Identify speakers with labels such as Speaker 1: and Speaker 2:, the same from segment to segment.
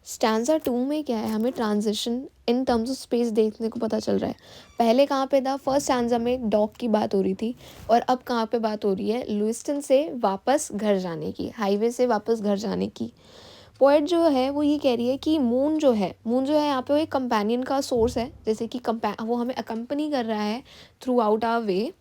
Speaker 1: स्टैंज़ा 2 में क्या है, हमें transition in terms of space देखने को पता चल रहा है। पहले कहाँ पे था, फर्स्ट स्टैंज़ा में एक डॉग की बात हो रही थी और अब कहाँ पे बात हो रही है, ल्यूइस्टन से वापस घर जाने की, हाईवे से वापस घर जाने की। पोएट जो है वो ये कह रही है कि मून जो है यहाँ पे वो एक कंपेनियन का सोर्स है, जैसे कि वो हमें अकम्पनी कर रहा है थ्रू आउट आवर वे,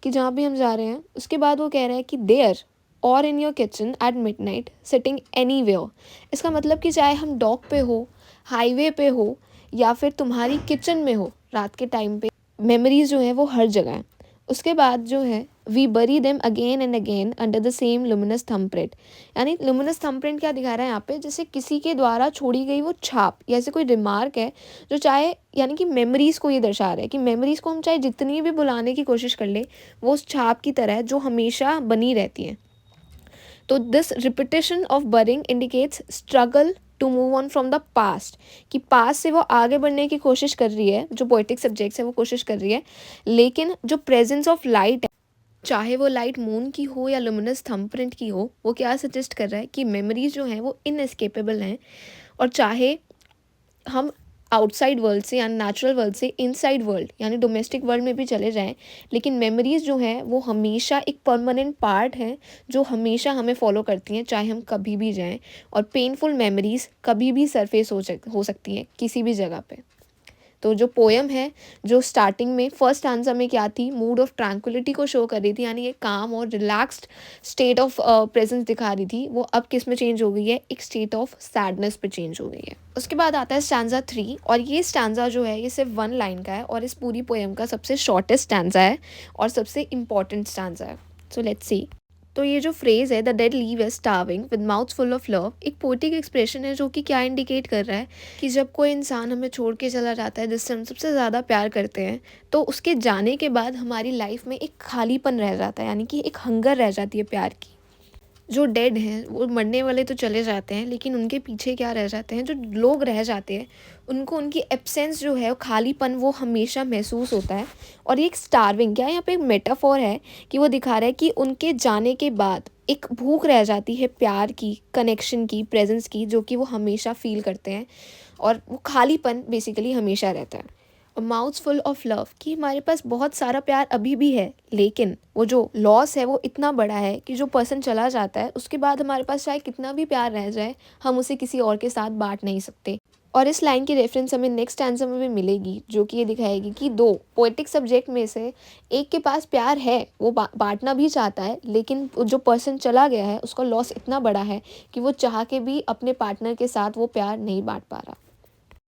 Speaker 1: कि जहाँ भी हम जा रहे हैं। उसके बाद वो कह रहा है कि देयर और in your kitchen at midnight sitting anywhere. इसका मतलब कि चाहे हम डॉक पे हो, हाईवे पे हो या फिर तुम्हारी किचन में हो, रात के टाइम पे मेमोरीज जो हैं वो हर जगह हैं। उसके बाद जो है वी बरी them again and again under the same luminous thumbprint. यानी लुमिनस थंबप्रिंट क्या दिखा रहा है यहाँ पे, जैसे किसी के द्वारा छोड़ी गई वो छाप या ऐसे कोई रिमार्क है जो चाहे, यानी कि मेमोरीज़ को ये दर्शा रहा है कि मेमोरीज़ को हम चाहे जितनी भी भुलाने की कोशिश कर ले, वो उस छाप की तरह है जो हमेशा बनी रहती है। तो this repetition of burying indicates struggle to move on from the past, कि पास्ट से वो आगे बढ़ने की कोशिश कर रही है, जो पोएटिक सब्जेक्ट्स है वो कोशिश कर रही है, लेकिन जो प्रेजेंस ऑफ लाइट है, चाहे वो लाइट मून की हो या लुमिनस थंबप्रिंट की हो, वो क्या सजेस्ट कर रहा है कि मेमोरीज जो हैं वो इनएस्केपेबल हैं। और चाहे हम आउटसाइड वर्ल्ड से यानी नेचुरल वर्ल्ड से इनसाइड वर्ल्ड यानी डोमेस्टिक वर्ल्ड में भी चले जाएं, लेकिन मेमोरीज़ जो हैं वो हमेशा एक परमानेंट पार्ट हैं जो हमेशा हमें फॉलो करती हैं, चाहे हम कभी भी जाएं। और पेनफुल मेमोरीज़ कभी भी सरफेस हो सकती हैं किसी भी जगह पे। तो जो पोएम है, जो स्टार्टिंग में फर्स्ट आंसर में क्या थी, मूड ऑफ ट्रैंक्विलिटी को शो कर रही थी, यानी ये काम और रिलैक्स्ड स्टेट ऑफ प्रेजेंस दिखा रही थी, वो अब किस में चेंज हो गई है, एक स्टेट ऑफ सैडनेस पे चेंज हो गई है। उसके बाद आता है स्टैंजा 3, और ये स्टैंजा जो है ये सिर्फ 1 लाइन का है और इस पूरी पोएम का सबसे शॉर्टेस्ट स्टैंजा है और सबसे इम्पॉर्टेंट स्टैंजा है। So let's see. तो ये जो फ्रेज़ है, the dead leave is starving with mouths full of love, एक पोएटिक एक्सप्रेशन है जो कि क्या इंडिकेट कर रहा है कि जब कोई इंसान हमें छोड़ के चला जाता है जिससे हम सबसे ज़्यादा प्यार करते हैं, तो उसके जाने के बाद हमारी लाइफ में एक खालीपन रह जाता है, यानी कि एक हंगर रह जाती है प्यार की। जो डेड हैं वो मरने वाले तो चले जाते हैं, लेकिन उनके पीछे क्या रह जाते हैं, जो लोग रह जाते हैं उनको उनकी एब्सेंस जो है, खालीपन, वो हमेशा महसूस होता है। और ये एक स्टार्विंग क्या है, यहाँ पे एक मेटाफोर है कि वो दिखा रहा है कि उनके जाने के बाद एक भूख रह जाती है प्यार की, कनेक्शन की, प्रेजेंस की, जो कि वो हमेशा फील करते हैं। और वो खालीपन बेसिकली हमेशा रहता है। माउथ्स फुल ऑफ लव, कि हमारे पास बहुत सारा प्यार अभी भी है, लेकिन वो जो लॉस है वो इतना बड़ा है कि जो पर्सन चला जाता है उसके बाद हमारे पास चाहे कितना भी प्यार रह जाए, हम उसे किसी और के साथ बांट नहीं सकते। और इस लाइन की रेफरेंस हमें नेक्स्ट आंसर में भी मिलेगी, जो कि ये दिखाएगी कि दो पोएटिक सब्जेक्ट में से एक के पास प्यार है, वो बांटना भी चाहता है, लेकिन जो पर्सन चला गया है उसका लॉस इतना बड़ा है कि वो चाह के भी अपने पार्टनर के साथ वो प्यार नहीं बांट पा रहा।